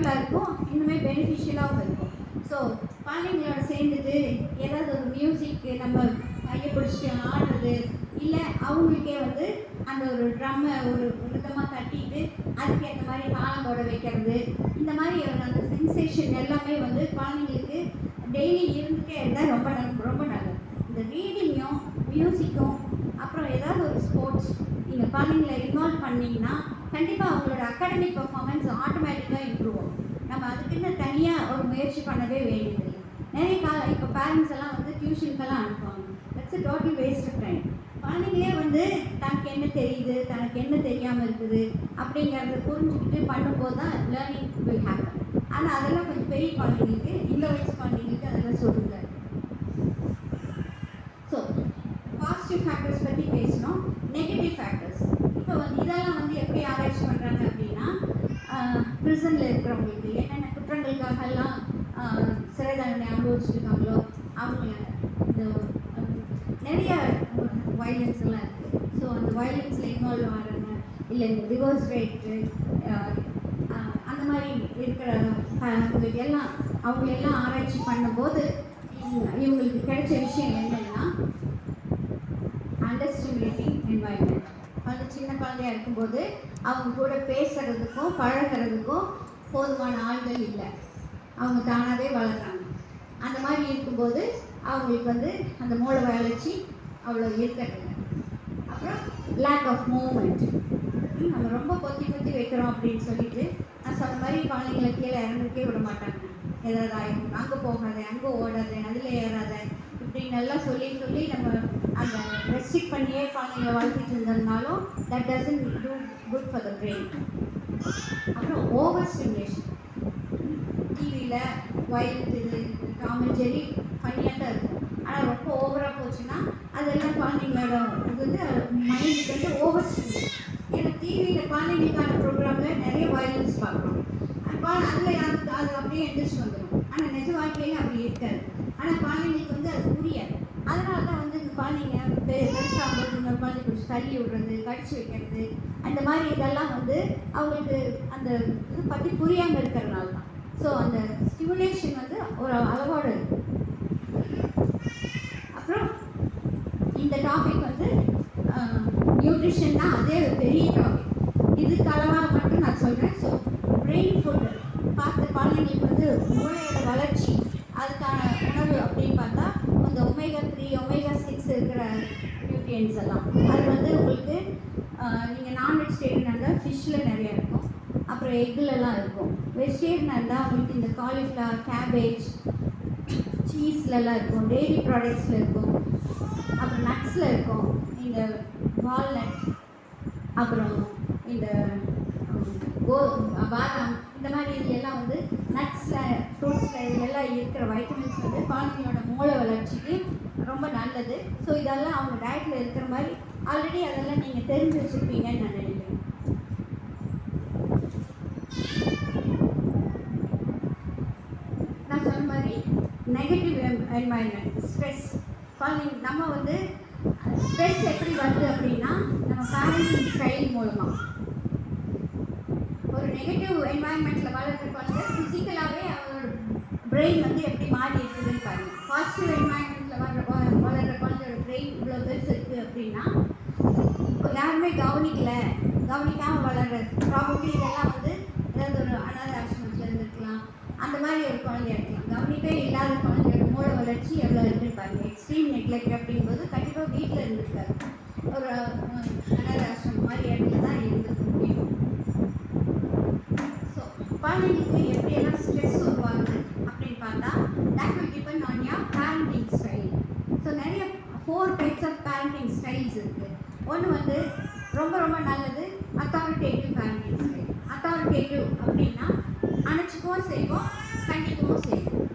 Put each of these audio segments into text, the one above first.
கம்ஃபர்டபுளாக இருக்கும், இன்னுமே பெனிஃபிஷியலாகவும் இருக்கும். ஸோ குழந்தைங்களோட சேர்ந்துட்டு ஏதாவது ஒரு மியூசிக் நம்ம கையை பிடிச்சிட்டு ஆடுறது, இல்லை அவங்களுக்கே வந்து அந்த ஒரு ட்ரம்மை ஒரு விதமாக தட்டிட்டு அதுக்கேற்ற மாதிரி தாளம் போட வைக்கிறது, இந்த மாதிரி அந்த சென்சேஷன் எல்லாமே வந்து குழந்தைங்களுக்கு டெய்லி இருந்துகிட்டே இருந்தால் ரொம்ப நல்லது. இந்த ரீடிங்கும் மியூசிக்கும் அப்புறம் ஏதாவது ஒரு ஸ்போர்ட்ஸ் நீங்கள் குழந்தைங்களை இன்வால்வ் பண்ணிங்கன்னா கண்டிப்பாக அவங்களோட அகாடமிக் பர்ஃபார்மன்ஸ் ஆட்டோமேட்டிக்காக இம்ப்ரூவ் ஆகும். நம்ம அதுக்குன்னு தனியாக ஒரு முயற்சி பண்ணவே வேண்டியதில்லை. நிறைய இப்போ பேரண்ட்ஸ் எல்லாம் வந்து டியூஷனுக்கெல்லாம் அனுப்புவாங்க. That's a total waste of time. குழந்தைங்களே வந்து தனக்கு என்ன தெரியுது, தனக்கு என்ன தெரியாமல் இருக்குது அப்படிங்கிறத புரிஞ்சுக்கிட்டு பண்ணும்போது தான் லேர்னிங் வில் ஹேப்பன். ஆனால் அதெல்லாம் கொஞ்சம் பெரிய குழந்தைங்களுக்கு, இந்த வயசு குழந்தைங்களுக்கு அதெல்லாம் சொல்லுங்க. ஸோ பாசிட்டிவ் ஃபேக்டர்ஸ் பற்றி பேசணும். நெகட்டிவ் ஃபேக்டர்ஸ் இப்போ வந்து இதெல்லாம் வந்து எப்படி ஆராய்ச்சி பண்ணுறாங்க அப்படின்னா, ப்ரிசனில் இருக்கிறவங்களுக்கு என்னென்ன குற்றங்களுக்காகலாம் சிறை தண்டனை அனுபவிச்சுருக்காங்களோ அவங்க இந்த நிறைய வயலன்ஸ் எல்லாம் இருக்குது. ஸோ அந்த வயலன்ஸில் இன்வால்வ் ஆகிறாங்க, இல்லை இந்த டிவோர்ஸ் ரேட்டு அந்த மாதிரி இருக்கிற அவங்களெல்லாம் ஆராய்ச்சி பண்ணும்போது இவங்களுக்கு கிடைச்ச விஷயம் என்னென்னா, அண்டர்ஸ்டிமுலேட்டிங் என்வாயன்மெண்ட். வந்து சின்ன குழந்தையாக இருக்கும்போது அவங்க கூட பேசுகிறதுக்கும் பழகிறதுக்கும் போதுமான ஆள்கள் இல்லை, அவங்க தானாகவே வளர்கிறாங்க. அந்த மாதிரி இருக்கும்போது அவங்களுக்கு வந்து அந்த மூளை வளர்ச்சி அவ்வளோ இருக்கிறது. அப்புறம் லேக் ஆஃப் மூவ்மெண்ட். நம்ம ரொம்ப பொத்தி வைக்கிறோம் அப்படின்னு சொல்லிட்டு நான் சொன்ன மாதிரி குழந்தைங்களை கீழே இறந்துக்கே விட மாட்டாங்க. ஏதாவது ஆகிடும், அங்கே போகாத, அங்கே ஓடாத, அதில் ஏறாத, இப்படின்னு எல்லாம் சொல்லி நம்ம அந்த ரெஸ்ட்ரிக்ட் பண்ணியே குழந்தைங்களை வளர்த்திட்டு இருந்ததுனாலும் that doesn't do good for the brain. அப்புறம் ஓவர் ஸ்டிமுலேஷன். டிவியில் வயலண்ட் இது டாம் அண்ட் ஜெர்ரி ஃபன்னியாக தான் இருக்கும், ஆனால் ரொம்ப ஓவராக போச்சுன்னா அதெல்லாம் குழந்தைங்களோட இது வந்து மைண்டுக்கு வந்து ஓவர் ஸ்டிமுலேஷன். ஏன்னா டிவியில் குழந்தைங்களுக்கான ப்ரோக்ராமில் நிறைய வயலன்ஸ் பார்க்குறோம், அதில் அது அப்படியே எந்திரிச்சு வந்துடும். ஆனால் நிஜ வாழ்க்கையில் அப்படி இருக்காது. ஆனால் குழந்தைங்களுக்கு வந்து அது புரியாது. அதனால தான் வந்து இந்த குழந்தைங்க பெருசாகும்போது இன்னொரு குழந்தை பிடிச்சி தள்ளி விடுறது, கடிச்சு வைக்கிறது, அந்த மாதிரி இதெல்லாம் வந்து அவங்களுக்கு அந்த இது பற்றி புரியாமல் இருக்கிறதுனால தான். ஸோ அந்த ஸ்டிமுலேஷன் வந்து ஒரு அளவோடு இருக்குது. அப்புறம் இந்த டாபிக் வந்து நியூட்ரிஷன் தான், அதே ஒரு பெரிய டாபிக். இதுக்கு அளவாக மட்டும் நான் சொல்கிறேன். ஸோ பிரெயின் ஃபுட்டு பார்த்து குழந்தைங்களுக்கு வந்து மூளையோட வளர்ச்சி அதுக்கான உணவு அப்படின்னு பார்த்தா இந்த ஒமேகா 3 ஒமேகா 6 இருக்கிற நியூட்ரியன்ஸ் எல்லாம் அது வந்து உங்களுக்கு நீங்கள் நான் வெஜிடேரியனாக இருந்தால் ஃபிஷ்ஷில் நிறையா இருக்கும், அப்புறம் எக்குலலாம் இருக்கும். வெஜிடேரியனாக இருந்தால் உங்களுக்கு இந்த காலிஃப்ளவர், கேபேஜ், சீஸ்லலாம் இருக்கும், டெய்ரி ப்ராடக்ட்ஸில் இருக்கும், அப்புறம் நட்ஸில் இருக்கும், இந்த வால்நட், அப்புறம் இந்த பாதாம், இந்த மாதிரி இதுலாம் வந்து நட்ஸில், ஃப்ரூட்ஸில் இதெல்லாம் இருக்கிற வைட்டமின்ஸ் வந்து குழந்தைங்களோட மூளை வளர்ச்சிக்கு ரொம்ப நல்லது. ஸோ இதெல்லாம் அவங்க டயட்டில் இருக்கிற மாதிரி ஆல்ரெடி அதெல்லாம் நீங்கள் தெரிஞ்சு வச்சுருப்பீங்கன்னு நான் நினைக்கிறேன். நான் சொன்ன மாதிரி நெகட்டிவ் என்வாயன்மெண்ட், ஸ்ட்ரெஸ். குழந்தைங்க நம்ம வந்து ஸ்ட்ரெஸ் எப்படி வருது அப்படின்னா நம்ம பேரண்டிங் ஸ்டைல் மூலமாக. ஒரு நெகட்டிவ் என்வாயன்மெண்ட்டில் வளர்கிற குழந்தை ஃபிசிக்கலாகவே அவங்களோட பிரெயின் வந்து எப்படி மாறி இருக்குதுன்னு பாருங்கள். பாசிட்டிவ் என்வாயன்மெண்ட்டில் வளர்கிற குழந்தையோட பிரெயின் இவ்வளோ பெருசு இருக்குது அப்படின்னா யாருமே கவனிக்காமல் வளர்கிற ப்ராபப்ளி இதெல்லாம் வந்து ஏதாவது ஒரு அனாதை ஆசிரமத்தில் இருந்துருக்கலாம், அந்த மாதிரி ஒரு குழந்தையா இருக்கலாம். கவனிப்பே இல்லாத குழந்தையோட மூளை வளர்ச்சி எவ்வளோ இருக்குன்னு பாருங்கள். எக்ஸ்ட்ரீம் நெக்லெக்ட் அப்படிங்கும்போது கண்டிப்பாக வீட்டில் இருந்துருக்காரு, ஒரு அனாதை ஆசிரமம் மாதிரி இடத்துல தான் இருந்துருக்க முடியும். ஸோ குழந்தைங்களுக்கு எப்படியெல்லாம் ஸ்ட்ரெஸ் உருவாகுது அப்படின்னு பார்த்தா that will depend on your parenting style. So நிறைய 4 டைப்ஸ் ஆஃப் பேரண்டிங் ஸ்டைல்ஸ் இருக்குது. ஒன்று வந்து ரொம்ப நல்லது, அத்தாரிட்டேட்டிவ் பேரண்டிங் ஸ்டைல். அத்தாரிட்டேட்டிவ் அப்படின்னா அணைச்சிக்கவும் செய்வோம், கண்டிக்கவும் செய்வோம்.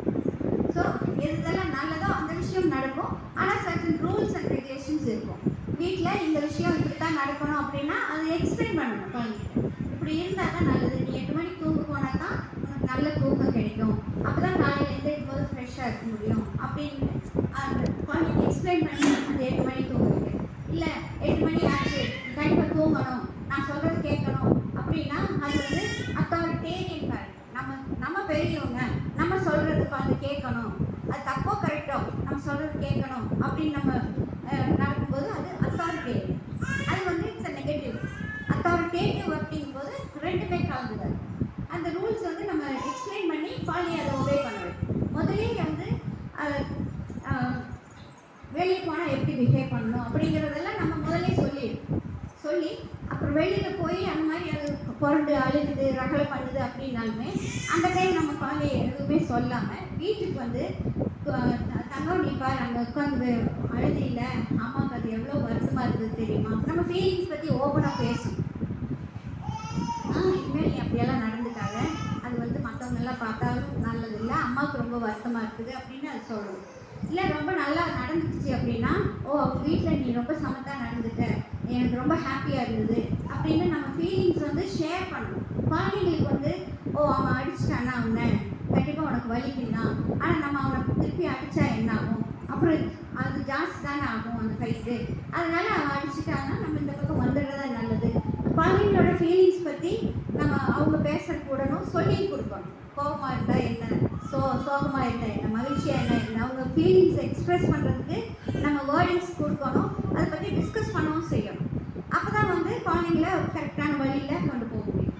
ஸோ எதெல்லாம் நல்லதோ அந்த விஷயம் நடக்கும், ஆனால் சர்டன் ரூல்ஸ் அண்ட் ரெகுலேஷன்ஸ் இருக்கும். வீட்டில் இந்த விஷயம் இப்படி தான் நடக்கணும் அப்படின்னா அதை எக்ஸ்பிளைன் பண்ணணும் குழந்தைகிட்ட. இப்படி இருந்தால் தான் நல்லது, நீ 8 மணிக்கு தூங்க போனால் தான் உனக்கு நல்ல தூக்கம் கிடைக்கும், அப்போ தான் காலையில் எழுந்திரிக்கும் போது ஃப்ரெஷ்ஷாக இருக்க முடியும் அப்படின்னு அந்த குழந்தைக்கு எக்ஸ்பிளைன் பண்ணி அந்த 8 மணிக்கு தூங்க வைக்கணும். இல்லை 8 மணி ஆச்சு கண்டிப்பாக தூங்கணும், நான் சொல்கிறது கேட்கணும் அப்படின்னா அது வந்து அத்தாரிட்டேரியன் பேரண்ட். நம்ம பெரியவங்க, நம்ம சொல்கிறது குழந்தை கேட்கணும், அது தப்போ கரெக்டோ நம்ம சொல்கிறது கேட்கணும் அப்படின்னு நம்ம நடக்கும்போது அது அத்தாரிட்டேட்டிவ். அது வந்து இட்ஸ் அ நெகட்டிவ். அத்தாரிட்டேட்டிவ் அப்படிங்கும்போது ரெண்டுமே கலந்துது. அந்த ரூல்ஸ் வந்து நம்ம எக்ஸ்பிளைன் பண்ணி குழந்தைய அதை ஒபே பண்ணுறது. முதலே வந்து வெளியே போனால் எப்படி பிஹேவ் பண்ணணும் அப்படிங்கிறதெல்லாம் நம்ம முதலே சொல்லி அப்புறம் வெளியில் போய் அந்த மாதிரி அது புரண்டு அழுகுது ரகலை பண்ணுது அப்படின்னாலுமே அந்த டைம் நம்ம குழந்தைய எதுவுமே சொல்லாமல் வீட்டுக்கு வந்து தங்கம் நீ பாரு அங்கே உட்காந்து அழுது இல்லை, அம்மாவுக்கு அது எவ்வளோ வருத்தமாக இருக்குது தெரியுமா, நம்ம ஃபீலிங்ஸ் பற்றி ஓப்பனாக பேசணும். இனிமேல் நீ அப்படியெல்லாம் நடந்துக்காத, அது வந்து மற்றவங்கெல்லாம் பார்த்தாலும் நல்லது இல்லை, அம்மாவுக்கு ரொம்ப வருத்தமாக இருக்குது அப்படின்னு அது சொல்லணும். இல்லை ரொம்ப நல்லா நடந்துச்சு அப்படின்னா, ஓ அவங்க வீட்டில் நீ ரொம்ப சமத்தாக நடந்துட்ட, எனக்கு ரொம்ப ஹாப்பியாக இருந்தது அப்படின்னு நம்ம ஃபீலிங்ஸ் வந்து ஷேர் பண்ணணும். குழந்தைங்களுக்கு வந்து ஓ அவன் அடிச்சிட்டானா அவனை கண்டிப்பாக உனக்கு வலிக்குதான், ஆனால் நம்ம அவனை திருப்பி அடித்தா என்ன ஆகும், அப்புறம் அது ஜாஸ்தி தானே ஆகும் அந்த ஃபைட்டு, அதனால அவன் அடிச்சுட்டான்னா நம்ம இந்த பக்கம் வந்துடுறதா நல்லது. குழந்தைங்களோட ஃபீலிங்ஸ் பற்றி நம்ம அவங்க பேசுறதுக்கு உடனும் சொல்லி கொடுக்கணும். கோபமாக இருந்தால் என்ன, சோகமாக இருந்தால் என்ன, மகிழ்ச்சியாக என்ன, அவங்க ஃபீலிங்ஸ் எக்ஸ்ப்ரெஸ் பண்ணுறதுக்கு நம்ம வேர்டிங்ஸ் கொடுக்கணும், அதை பற்றி டிஸ்கஸ் பண்ணவும் செய்யணும். அப்போ தான் வந்து குழந்தைங்கள ஒரு கரெக்டான வழியில் கொண்டு போக முடியும்.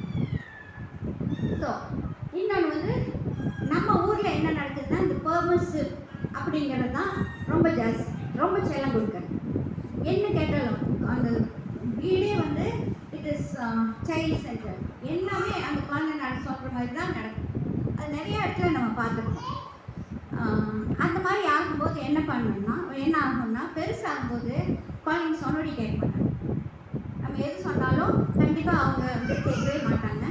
ஸோ இன்னொன்று வந்து நம்ம ஊரில் என்ன நடக்குதுன்னா இந்த பெர்மிசிவ் அப்படிங்கிறது தான் ரொம்ப ஜாஸ்தி, ரொம்ப செல்லம் கொடுக்குறது. என்ன கேட்டாலும் அந்த வீடே வந்து இட் இஸ் சைல்ட் சென்டர், எல்லாமே அந்த குழந்தை சொல்கிற மாதிரி தான் நடக்கும். அது நிறைய இடத்துல நம்ம பார்த்துருக்கோம். அந்த மாதிரி ஆகும்போது என்ன ஆகும்னா பெருசாகும்போது குழந்தைங்க சொன்னோடி கேட்க மாட்டாங்க. நம்ம எது சொன்னாலும் கண்டிப்பாக அவங்க வந்து கேட்கவே மாட்டாங்க,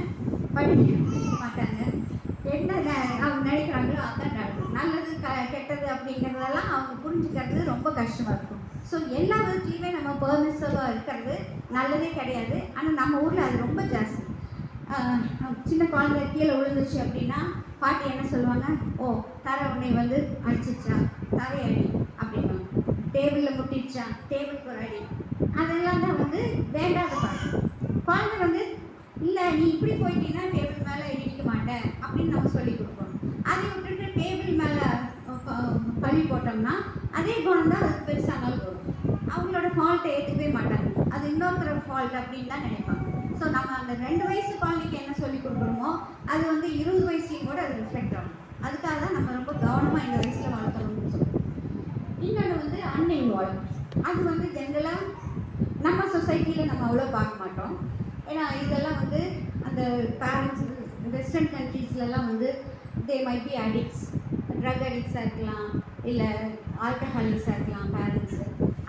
படிக்க மாட்டாங்க. என்ன அவங்க நினைக்கிறாங்களோ அதான் நடக்கும். நல்லது கெட்டது அப்படிங்கிறதெல்லாம் அவங்க புரிஞ்சுக்கிறது ரொம்ப கஷ்டமாக இருக்கும். ஸோ எல்லா விதத்துலையுமே நம்ம பெர்மிசிவாக இருக்கிறது நல்லதே கிடையாது. ஆனால் நம்ம ஊரில் அது ரொம்ப ஜாஸ்தி. சின்ன குழந்தை கீழே விழுந்துச்சு அப்படின்னா பாட்டி என்ன சொல்லுவாங்க, ஓ தரை உன்னை வந்து அடிச்சிச்சா, தரை அடி அப்படின்வாங்க. டேபிளில் முட்டிச்சா, டேபிளுக்கு ஒரு அடி. அதெல்லாம் தான் வந்து வேண்டாத பாட்டு. குழந்தை வந்து இல்லை நீ இப்படி போயிட்டீங்கன்னா டேபிள் மேலே இடிக்க மாட்டேன் அப்படின்னு நம்ம சொல்லி கொடுப்போம். அதை விட்டுட்டு டேபிள் மேலே பழி போட்டோம்னா அதே குணம் தான் அதுக்கு பெருசானாலும் வரும். அவங்களோட ஃபால்ட்டை ஏற்றுக்கவே மாட்டாங்க, அது இன்னொருத்தரோட ஃபால்ட் அப்படின்னு தான் நினைப்பாங்க. ஸோ நம்ம அந்த 2 வயசு குழந்தைக்கு என்ன சொல்லி கொடுக்குறோமோ அது வந்து 20 வயசுலையும் கூட அது ரிஃப்ளெக்ட் ஆகும். அதுக்காக தான் நம்ம ரொம்ப கவனமாக இந்த வயசில் வளர்க்கணும்னு சொல்லுவோம். இன்னொன்று வந்து அன்இன்வால்வ். அது வந்து ஜென்ரலாக நம்ம சொசைட்டியில் நம்ம அவ்வளோ பார்க்க மாட்டோம். ஏன்னா இதெல்லாம் வந்து அந்த பேரண்ட்ஸ் வெஸ்டர்ன் கண்ட்ரீஸ்லலாம் வந்து they might be addicts, drug அடிக்ட்ஸாக இருக்கலாம், இல்லை ஆல்கஹாலிக்ஸாக இருக்கலாம் பேரண்ட்ஸு.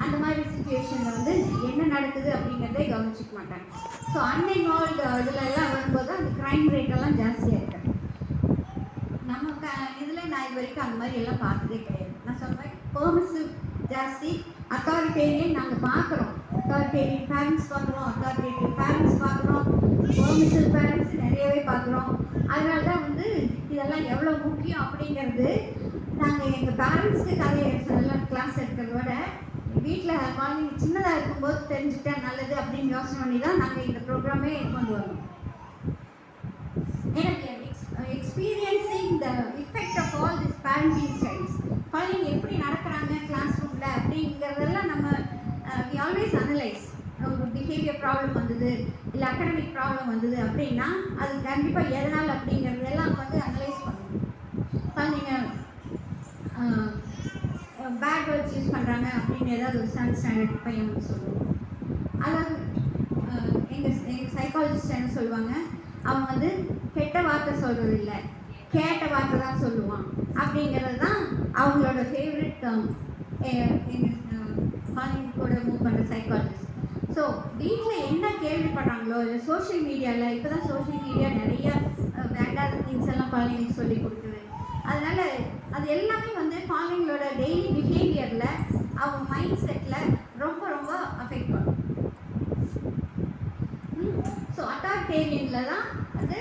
அந்த மாதிரி சுச்சுவேஷனில் வந்து என்ன நடக்குது அப்படிங்கிறதே கவனிச்சிக்க மாட்டாங்க. ஸோ அன்இன்வால்வ்டு இதுலெல்லாம் வரும்போது அந்த க்ரைம் ரேட்டெல்லாம் ஜாஸ்தியாக இருக்கு. நம்ம இதில் நான் இது வரைக்கும் அந்த மாதிரி எல்லாம் பார்த்ததே கிடையாது. நான் சொல்கிறேன் பெர்மிசிவ் ஜாஸ்தி, அத்தாரிட்டேரியன் நாங்கள் பார்க்குறோம், அத்தாரிட்டேரியன் பேரண்ட்ஸ் பார்க்குறோம், அத்தாரிட்டேட்டிவ் பேரண்ட்ஸ் பார்க்குறோம், பெர்மிசிவ் பேரண்ட்ஸ் நிறையவே பார்க்குறோம். அதனால தான் வந்து இதெல்லாம் எவ்வளோ முக்கியம் அப்படிங்கிறது நாங்கள் எங்கள் பேரண்ட்ஸ்க்கு கதையை சொல்லலாம் கிளாஸ் எடுக்கிறத விட வீட்டில் குழந்தைங்க சின்னதாக இருக்கும்போது தெரிஞ்சுட்டா நல்லது அப்படின்னு யோசனை பண்ணி தான் நாங்கள் இந்த ப்ரோக்ராமே கொண்டு வரோம். எனக்கு experiencing the effect of all this parenting styles, குழந்தைங்க எப்படி நடக்கிறாங்க கிளாஸ் ரூமில் அப்படிங்கிறதெல்லாம் நம்ம வி ஆல்வேஸ் அனலைஸ். ஒரு பிஹேவியர் ப்ராப்ளம் வந்தது, இல்லை அகாடமிக் ப்ராப்ளம் வந்தது அப்படின்னா அது கண்டிப்பாக எதனால் அப்படிங்கிறதெல்லாம் வந்து அனலைஸ் பண்ணணும். குழந்தைங்க பேட் வேர்ட்ஸ் யூஸ் பண்ணுறாங்க அப்படின்னு ஏதாவது ஒரு 7th ஸ்டாண்டர்ட் பையன் வந்து சொல்லுவோம். அதாவது எங்கள் சைக்காலஜிஸ்ட் என்ன சொல்லுவாங்க, அவன் வந்து கெட்ட வார்த்தை சொல்கிறது இல்லை, கேட்ட வார்த்தை தான் சொல்லுவான் அப்படிங்கிறது தான் அவங்களோட ஃபேவரட் டேர்ம் எங்கள் குழந்தைங்க கூட மூவ் பண்ணுற சைக்காலஜிஸ்ட். ஸோ வீட்டில் என்ன கேள்விப்படுறாங்களோ இல்லை சோஷியல் மீடியாவில், இப்போ தான் சோஷியல் மீடியா நிறையா வேண்டாத திங்ஸ் எல்லாம் குழந்தைங்களுக்கு சொல்லி கொடுக்குது. அதனால் அது எல்லாமே வந்து குழந்தைங்களோட டெய்லி பிஹேவியரில் அவங்க மைண்ட் செட்டில் ரொம்ப ரொம்ப அஃபெக்ட் பண்ணும். ஸோ அத்தாரிட்டேரியனில் தான் அது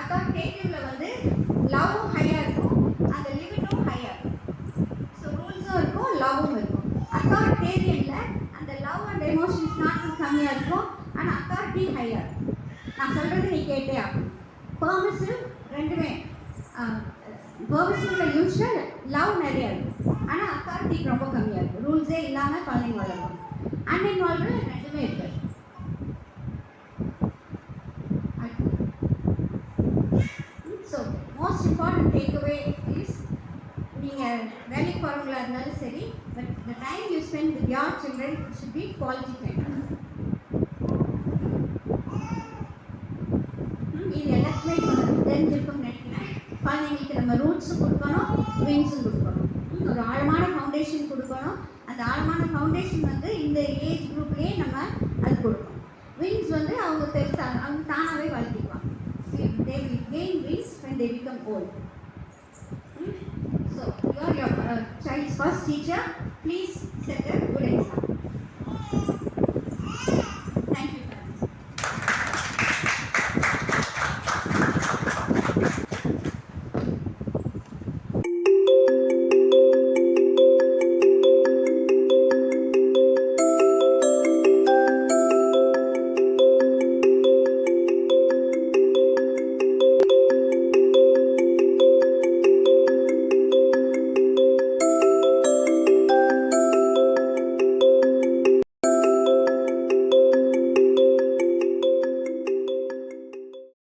அத்தாரிட்டேட்டிவில் வந்து லவ்வும் ஹையாக இருக்கும், அந்த லிமிட்டும் ஹையாக இருக்கும். ஸோ ரூல்ஸும் இருக்கும், லவ்வும் இருக்கும். அத்தாரிட்டேரியனில் அந்த லவ் அண்ட் எமோஷன்ஸ் நாட்டும் கம்மியாக இருக்கும், ஆனால் அத்தாரிட்டி ஹையாக இருக்கும். நான் சொல்கிறது நீ கேட்டே ஆகும். பெர்மிசிவ் ரெண்டுமே. பெர்மிசிவ்ல யூஸ்வல் லவ் நிறையா இருக்கும், ஆனால் அத்தாரிட்டி ரொம்ப கம்மியாக இருக்கும். ரூல்ஸே இல்லாமல் குழந்தைங்க வளரும். அன்இன்வால்வ்டு ரெண்டுமே இருக்குது. So most important takeaway is, நீங்கள் வேலைக்கு போகிறவங்களா இருந்தாலும் சரி, but the time you spend with your children should be quality time. இது எல்லாத்துக்குமே இப்போ தெரிஞ்சிருக்கும்னு நினைக்கிறேன். குழந்தைங்களுக்கு நம்ம ரூட்ஸும் கொடுக்கணும், விங்ஸும் கொடுக்கணும். ஒரு ஆழமான ஃபவுண்டேஷன் கொடுக்கணும். அந்த ஆழமான ஃபவுண்டேஷன் வந்து இந்த ஏஜ் குரூப்லேயே நம்ம அது கொடுக்கணும். விங்ஸ் வந்து அவங்க பெருசாக அவங்க தானாகவே வளர்த்திக்குவாங்க. They will gain wings when they become old. So, you are your child's first teacher. Please set a good example.